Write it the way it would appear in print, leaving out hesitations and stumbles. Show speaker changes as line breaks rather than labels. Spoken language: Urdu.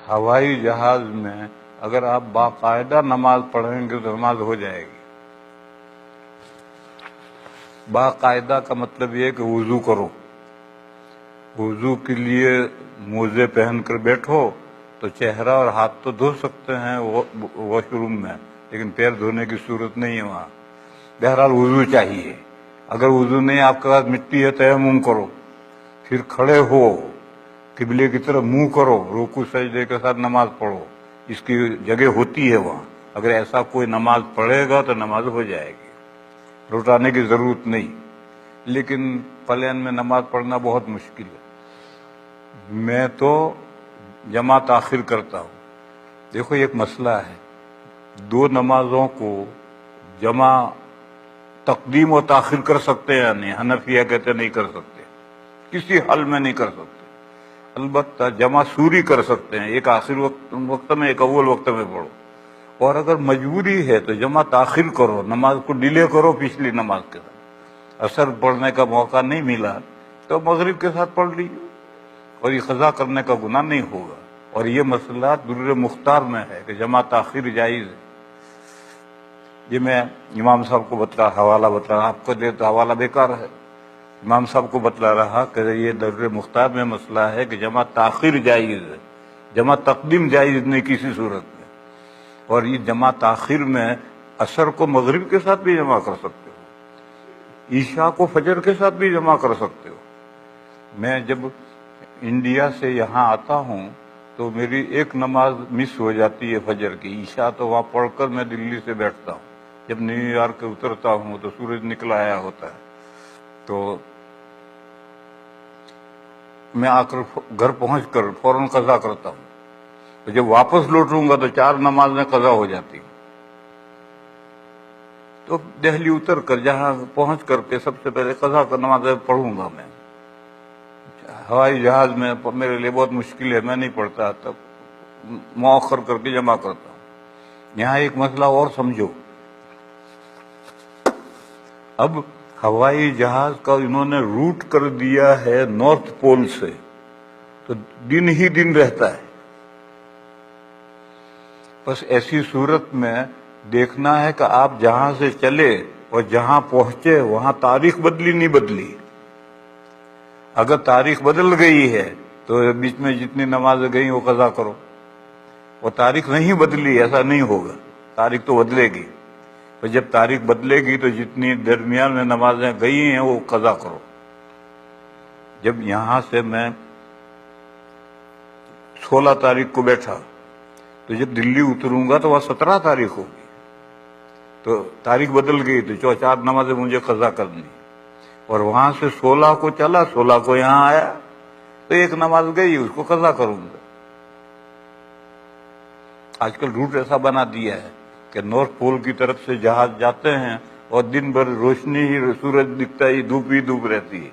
ہوائی جہاز میں اگر آپ باقاعدہ نماز پڑھیں گے تو نماز ہو جائے گی۔ باقاعدہ کا مطلب یہ کہ وضو کرو، وضو کے لیے موزے پہن کر بیٹھو تو چہرہ اور ہاتھ تو دھو سکتے ہیں واش روم میں، لیکن پیر دھونے کی صورت نہیں ہے وہاں۔ بہرحال وضو چاہیے، اگر وضو نہیں آپ کے پاس مٹی ہے تیمم کرو، پھر کھڑے ہو، قبلے کی طرف منہ کرو، رکوع سجدے کے ساتھ نماز پڑھو، اس کی جگہ ہوتی ہے وہاں۔ اگر ایسا کوئی نماز پڑھے گا تو نماز ہو جائے گی، لوٹانے کی ضرورت نہیں۔ لیکن پلین میں نماز پڑھنا بہت مشکل ہے۔ میں تو جمع تاخیر کرتا ہوں۔ دیکھو ایک مسئلہ ہے، دو نمازوں کو جمع تقدیم و تاخیر کر سکتے ہیں یا نہیں؟ حنفیہ کہتے نہیں کر سکتے، کسی حال میں نہیں کر سکتے۔ البتہ جمع سوری کر سکتے ہیں، ایک آخر وقت میں ایک اول وقت میں پڑھو، اور اگر مجبوری ہے تو جمع تاخیر کرو، نماز کو ڈیلے کرو پچھلی نماز کے ساتھ۔ اثر پڑھنے کا موقع نہیں ملا تو مغرب کے ساتھ پڑھ لیجیے، اور یہ قضا کرنے کا گناہ نہیں ہوگا۔ اور یہ مسئلہ در مختار میں ہے کہ جمع تاخیر جائز ہے۔ یہ میں امام صاحب کو حوالہ بتلا رہا، آپ کو دے تو حوالہ بیکار ہے۔ امام صاحب کو بتلا رہا کہ یہ در مختار میں مسئلہ ہے کہ جمع تاخیر جائز ہے، جمع تقدیم جائز نہیں کسی صورت میں۔ اور یہ جمع تاخیر میں عصر کو مغرب کے ساتھ بھی جمع کر سکتے ہو، عشاء کو فجر کے ساتھ بھی جمع کر سکتے ہو۔ میں جب انڈیا سے یہاں آتا ہوں تو میری ایک نماز مس ہو جاتی ہے فجر کی، عشاء تو وہاں پڑھ کر میں دلی سے بیٹھتا ہوں۔ جب نیو یارک اترتا ہوں تو سورج نکل آیا ہوتا ہے، تو میں آ کر گھر پہنچ کر فوراً قضا کرتا ہوں، تو جب واپس لوٹوں گا تو 4 نمازیں قضا ہو جاتی ہیں۔ تو دہلی اتر کر جہاں پہنچ کر کے سب سے پہلے قضا کا نماز پڑھوں گا میں۔ ہوائی جہاز میں میرے لیے بہت مشکل ہے، میں نہیں پڑھتا، تب مؤخر کر کے جمع کرتا ہوں۔ یہاں ایک مسئلہ اور سمجھو، اب ہوائی جہاز کا انہوں نے روٹ کر دیا ہے نارتھ پول سے، تو دن ہی دن رہتا ہے۔ بس ایسی صورت میں دیکھنا ہے کہ آپ جہاں سے چلے اور جہاں پہنچے وہاں تاریخ بدلی نہیں بدلی۔ اگر تاریخ بدل گئی ہے تو بیچ میں جتنی نمازیں گئیں وہ قضا کرو، اور تاریخ نہیں بدلی ایسا نہیں ہوگا، تاریخ تو بدلے گی۔ تو جب تاریخ بدلے گی تو جتنی درمیان میں نمازیں گئی ہیں وہ قضا کرو۔ جب یہاں سے میں 16 تاریخ کو بیٹھا تو جب دلی اتروں گا تو وہاں 17 تاریخ ہوگی، تو تاریخ بدل گئی تو 4 نمازیں مجھے قضا کرنی، اور وہاں سے 16 کو چلا، 16 کو یہاں آیا تو ایک نماز گئی، اس کو قضا کروں گا۔ آج کل روٹ ایسا بنا دیا ہے کہ نارتھ پول کی طرف سے جہاز جاتے ہیں اور دن بھر روشنی ہی، سورج دکھتا ہی دھوپ رہتی ہے۔